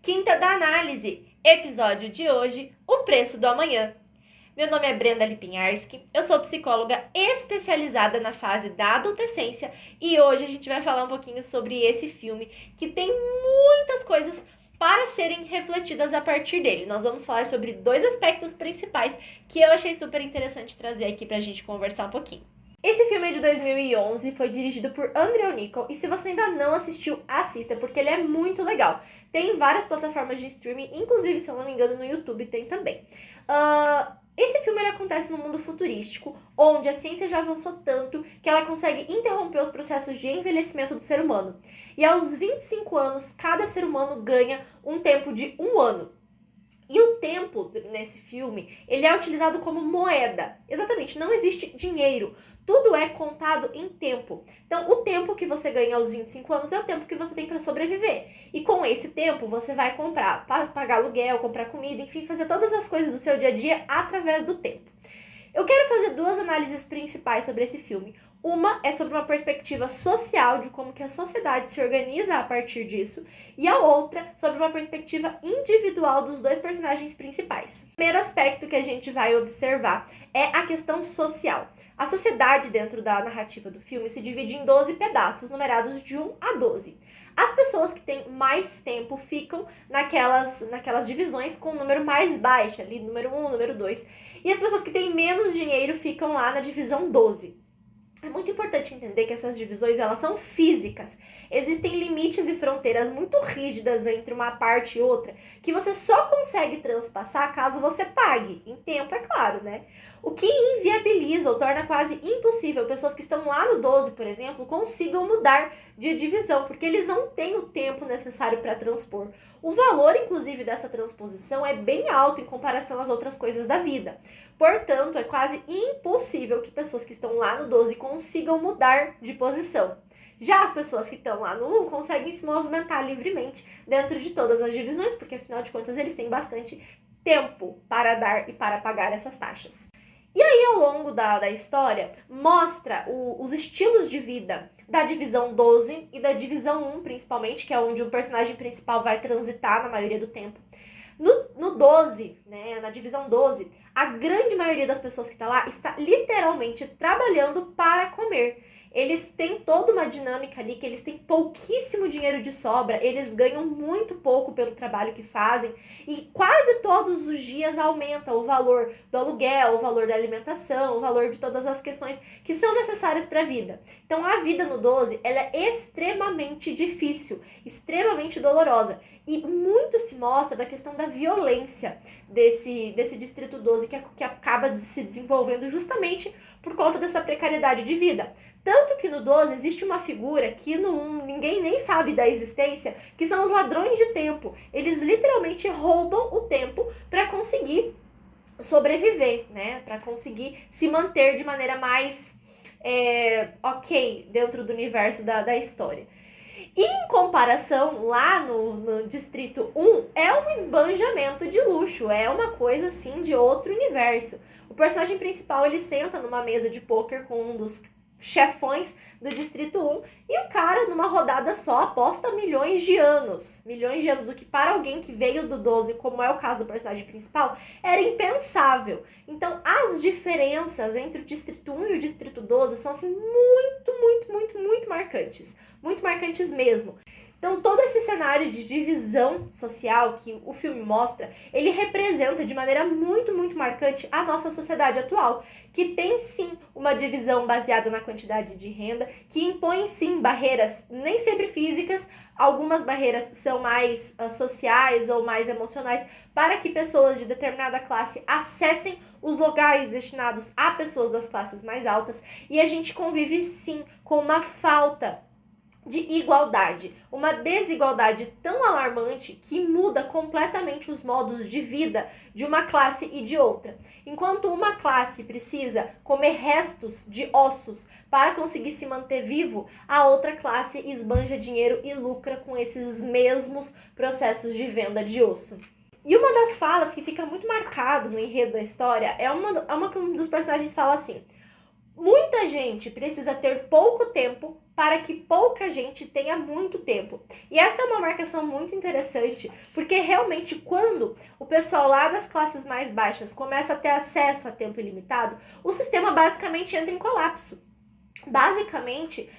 Quinta da Análise, episódio de hoje, o preço do amanhã. Meu nome é Brenda Lipinharski, eu sou psicóloga especializada na fase da adolescência e hoje a gente vai falar um pouquinho sobre esse filme que tem muitas coisas para serem refletidas a partir dele. Nós vamos falar sobre dois aspectos principais que eu achei super interessante trazer aqui pra gente conversar um pouquinho. Esse filme é de 2011, foi dirigido por Andrew Niccol, e se você ainda não assistiu, assista, porque ele é muito legal. Tem em várias plataformas de streaming, inclusive, se eu não me engano, no YouTube tem também. Esse filme ele acontece num mundo futurístico, onde a ciência já avançou tanto que ela consegue interromper os processos de envelhecimento do ser humano. E aos 25 anos, cada ser humano ganha um tempo de 1 ano. E o tempo, nesse filme, ele é utilizado como moeda. Exatamente, não existe dinheiro. Tudo é contado em tempo. Então, o tempo que você ganha aos 25 anos é o tempo que você tem para sobreviver. E com esse tempo, você vai comprar, pagar aluguel, comprar comida, enfim, fazer todas as coisas do seu dia a dia através do tempo. Eu quero fazer duas análises principais sobre esse filme. Uma é sobre uma perspectiva social, de como que a sociedade se organiza a partir disso, e a outra sobre uma perspectiva individual dos dois personagens principais. O primeiro aspecto que a gente vai observar é a questão social. A sociedade dentro da narrativa do filme se divide em 12 pedaços, numerados de 1 a 12. As pessoas que têm mais tempo ficam naquelas divisões com o número mais baixo, ali, número 1, número 2. E as pessoas que têm menos dinheiro ficam lá na divisão 12. É muito importante entender que essas divisões, elas são físicas. Existem limites e fronteiras muito rígidas entre uma parte e outra, que você só consegue transpassar caso você pague, em tempo, é claro, né? O que inviabiliza ou torna quase impossível pessoas que estão lá no 12, por exemplo, consigam mudar de divisão, porque eles não têm o tempo necessário para transpor. O valor, inclusive, dessa transposição é bem alto em comparação às outras coisas da vida. Portanto, é quase impossível que pessoas que estão lá no 12 consigam mudar de posição. Já as pessoas que estão lá no 1 conseguem se movimentar livremente dentro de todas as divisões, porque afinal de contas eles têm bastante tempo para dar e para pagar essas taxas. E aí, ao longo da história, mostra os estilos de vida da divisão 12 e da divisão 1, principalmente, que é onde o personagem principal vai transitar na maioria do tempo. No 12, né, na divisão 12, a grande maioria das pessoas que está lá está literalmente trabalhando para comer. Eles têm toda uma dinâmica ali que eles têm pouquíssimo dinheiro de sobra, eles ganham muito pouco pelo trabalho que fazem e quase todos os dias aumenta o valor do aluguel, o valor da alimentação, o valor de todas as questões que são necessárias para a vida. Então a vida no 12, ela é extremamente difícil, extremamente dolorosa e muito se mostra da questão da violência desse distrito 12 que acaba se desenvolvendo justamente por conta dessa precariedade de vida. Tanto que no 12 existe uma figura que no 1 ninguém nem sabe da existência, que são os ladrões de tempo. Eles literalmente roubam o tempo para conseguir sobreviver, né? Para conseguir se manter de maneira mais ok dentro do universo da história. E em comparação, lá no Distrito 1, é um esbanjamento de luxo, é uma coisa assim de outro universo. O personagem principal, ele senta numa mesa de pôquer com um dos chefões do Distrito 1 e o cara, numa rodada só, aposta milhões de anos, o que para alguém que veio do 12, como é o caso do personagem principal, era impensável. Então, as diferenças entre o Distrito 1 e o Distrito 12 são, assim, muito marcantes mesmo. Então, todo esse cenário de divisão social que o filme mostra, ele representa de maneira muito marcante a nossa sociedade atual, que tem sim uma divisão baseada na quantidade de renda, que impõe sim barreiras, nem sempre físicas, algumas barreiras são mais sociais ou mais emocionais, para que pessoas de determinada classe acessem os locais destinados a pessoas das classes mais altas, e a gente convive sim com uma falta de igualdade, uma desigualdade tão alarmante que muda completamente os modos de vida de uma classe e de outra. Enquanto uma classe precisa comer restos de ossos para conseguir se manter vivo, a outra classe esbanja dinheiro e lucra com esses mesmos processos de venda de osso. E uma das falas que fica muito marcado no enredo da história é uma que um dos personagens fala assim: Muita gente precisa ter pouco tempo para que pouca gente tenha muito tempo. E essa é uma marcação muito interessante, porque realmente quando o pessoal lá das classes mais baixas começa a ter acesso a tempo ilimitado, o sistema basicamente entra em colapso. Basicamente,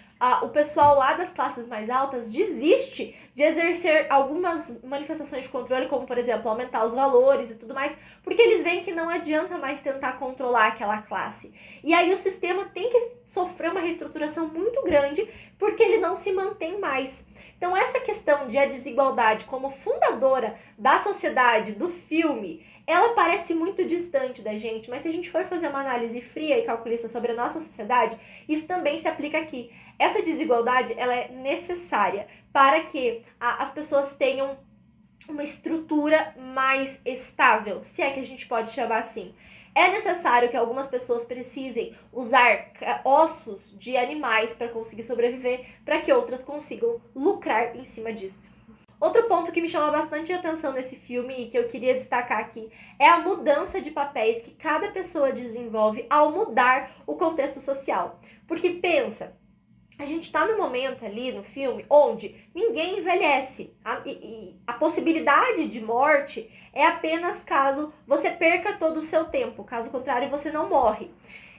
o pessoal lá das classes mais altas desiste de exercer algumas manifestações de controle, como, por exemplo, aumentar os valores e tudo mais, porque eles veem que não adianta mais tentar controlar aquela classe. E aí o sistema tem que sofrer uma reestruturação muito grande, porque ele não se mantém mais. Então, essa questão de a desigualdade como fundadora da sociedade, do filme, ela parece muito distante da gente, mas se a gente for fazer uma análise fria e calculista sobre a nossa sociedade, isso também se aplica aqui. Essa desigualdade, ela é necessária para que as pessoas tenham uma estrutura mais estável, se é que a gente pode chamar assim. É necessário que algumas pessoas precisem usar ossos de animais para conseguir sobreviver, para que outras consigam lucrar em cima disso. Outro ponto que me chama bastante atenção nesse filme e que eu queria destacar aqui é a mudança de papéis que cada pessoa desenvolve ao mudar o contexto social. Porque pensa, a gente tá no momento ali no filme onde ninguém envelhece. A possibilidade de morte é apenas caso você perca todo o seu tempo. Caso contrário, você não morre.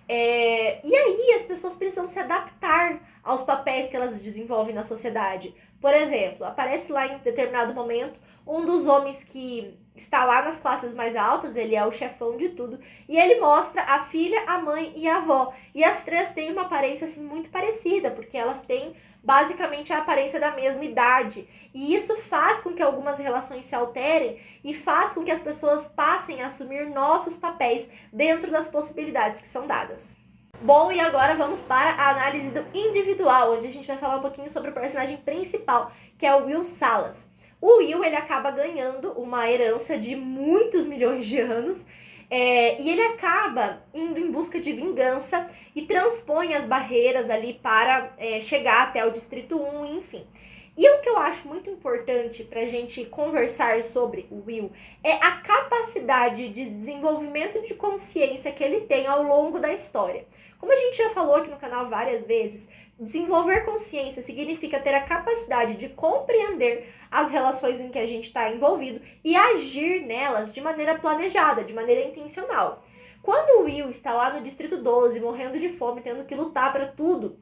E aí as pessoas precisam se adaptar aos papéis que elas desenvolvem na sociedade. Por exemplo, aparece lá em determinado momento um dos homens que está lá nas classes mais altas, ele é o chefão de tudo, e ele mostra a filha, a mãe e a avó. E as três têm uma aparência assim muito parecida, porque elas têm basicamente a aparência da mesma idade. E isso faz com que algumas relações se alterem e faz com que as pessoas passem a assumir novos papéis dentro das possibilidades que são dadas. Bom, e agora vamos para a análise do individual, onde a gente vai falar um pouquinho sobre o personagem principal, que é o Will Salas. O Will, ele acaba ganhando uma herança de muitos milhões de anos, e ele acaba indo em busca de vingança e transpõe as barreiras ali para chegar até o Distrito 1, enfim. E o que eu acho muito importante para a gente conversar sobre o Will é a capacidade de desenvolvimento de consciência que ele tem ao longo da história. Como a gente já falou aqui no canal várias vezes, desenvolver consciência significa ter a capacidade de compreender as relações em que a gente está envolvido e agir nelas de maneira planejada, de maneira intencional. Quando o Will está lá no Distrito 12, morrendo de fome, tendo que lutar para tudo,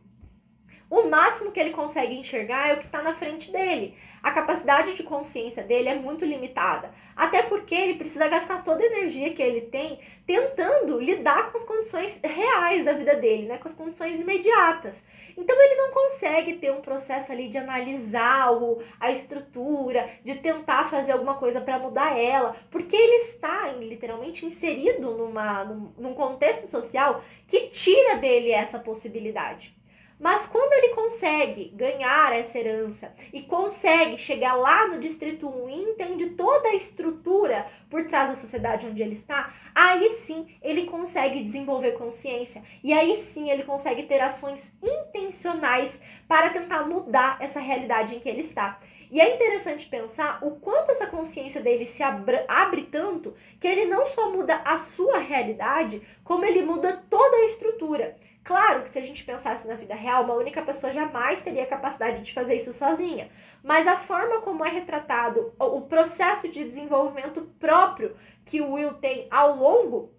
o máximo que ele consegue enxergar é o que está na frente dele. A capacidade de consciência dele é muito limitada. Até porque ele precisa gastar toda a energia que ele tem tentando lidar com as condições reais da vida dele, né? Com as condições imediatas. Então ele não consegue ter um processo ali de analisar a estrutura, de tentar fazer alguma coisa para mudar ela, porque ele está literalmente inserido num contexto social que tira dele essa possibilidade. Mas quando ele consegue ganhar essa herança e consegue chegar lá no Distrito 1 e entende toda a estrutura por trás da sociedade onde ele está, aí sim ele consegue desenvolver consciência e aí sim ele consegue ter ações intencionais para tentar mudar essa realidade em que ele está. E é interessante pensar o quanto essa consciência dele se abre tanto que ele não só muda a sua realidade, como ele muda toda a estrutura. Claro que se a gente pensasse na vida real, uma única pessoa jamais teria a capacidade de fazer isso sozinha. Mas a forma como é retratado, o processo de desenvolvimento próprio que o Will tem ao longo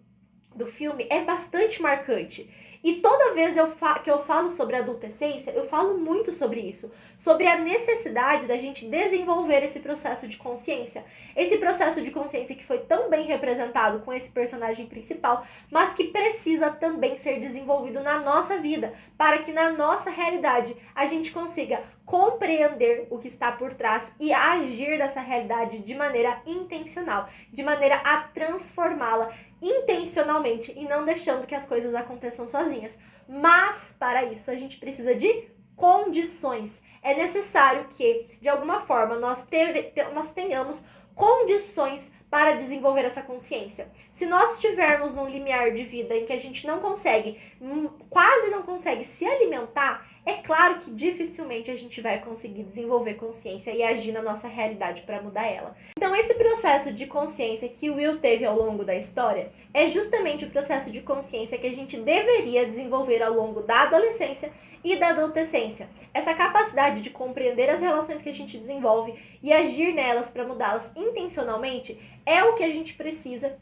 do filme é bastante marcante. E toda vez que eu falo sobre adolescência, eu falo muito sobre isso. Sobre a necessidade da gente desenvolver esse processo de consciência. Esse processo de consciência que foi tão bem representado com esse personagem principal, mas que precisa também ser desenvolvido na nossa vida, para que na nossa realidade a gente consiga compreender o que está por trás e agir dessa realidade de maneira intencional, de maneira a transformá-la intencionalmente e não deixando que as coisas aconteçam sozinhas. Mas, para isso, a gente precisa de condições. É necessário que, de alguma forma, nós tenhamos condições para desenvolver essa consciência. Se nós estivermos num limiar de vida em que a gente não consegue, quase não consegue se alimentar, é claro que dificilmente a gente vai conseguir desenvolver consciência e agir na nossa realidade para mudar ela. Então, esse processo de consciência que o Will teve ao longo da história é justamente o processo de consciência que a gente deveria desenvolver ao longo da adolescência e da adolescência. Essa capacidade de compreender as relações que a gente desenvolve e agir nelas para mudá-las intencionalmente é o que a gente precisa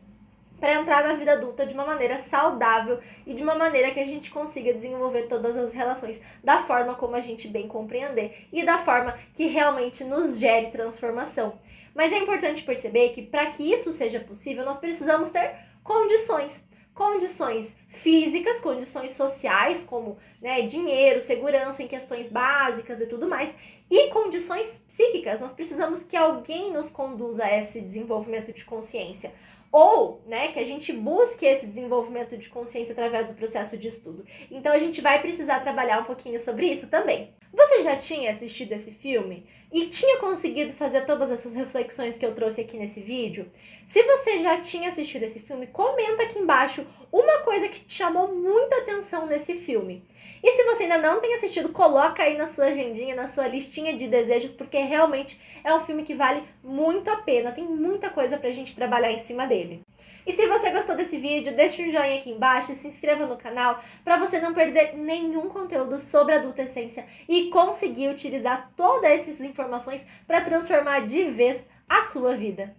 para entrar na vida adulta de uma maneira saudável e de uma maneira que a gente consiga desenvolver todas as relações da forma como a gente bem compreender e da forma que realmente nos gere transformação. Mas é importante perceber que para que isso seja possível, nós precisamos ter condições. Condições físicas, condições sociais, como dinheiro, segurança em questões básicas e tudo mais, e condições psíquicas. Nós precisamos que alguém nos conduza a esse desenvolvimento de consciência. Ou, que a gente busque esse desenvolvimento de consciência através do processo de estudo. Então, a gente vai precisar trabalhar um pouquinho sobre isso também. Você já tinha assistido esse filme? E tinha conseguido fazer todas essas reflexões que eu trouxe aqui nesse vídeo? Se você já tinha assistido esse filme, comenta aqui embaixo uma coisa que te chamou muita atenção nesse filme. E se você ainda não tem assistido, coloca aí na sua agendinha, na sua listinha de desejos, porque realmente é um filme que vale muito a pena, tem muita coisa pra gente trabalhar em cima dele. E se você gostou desse vídeo, deixa um joinha aqui embaixo e se inscreva no canal para você não perder nenhum conteúdo sobre adolescência e conseguir utilizar todas essas informações para transformar de vez a sua vida.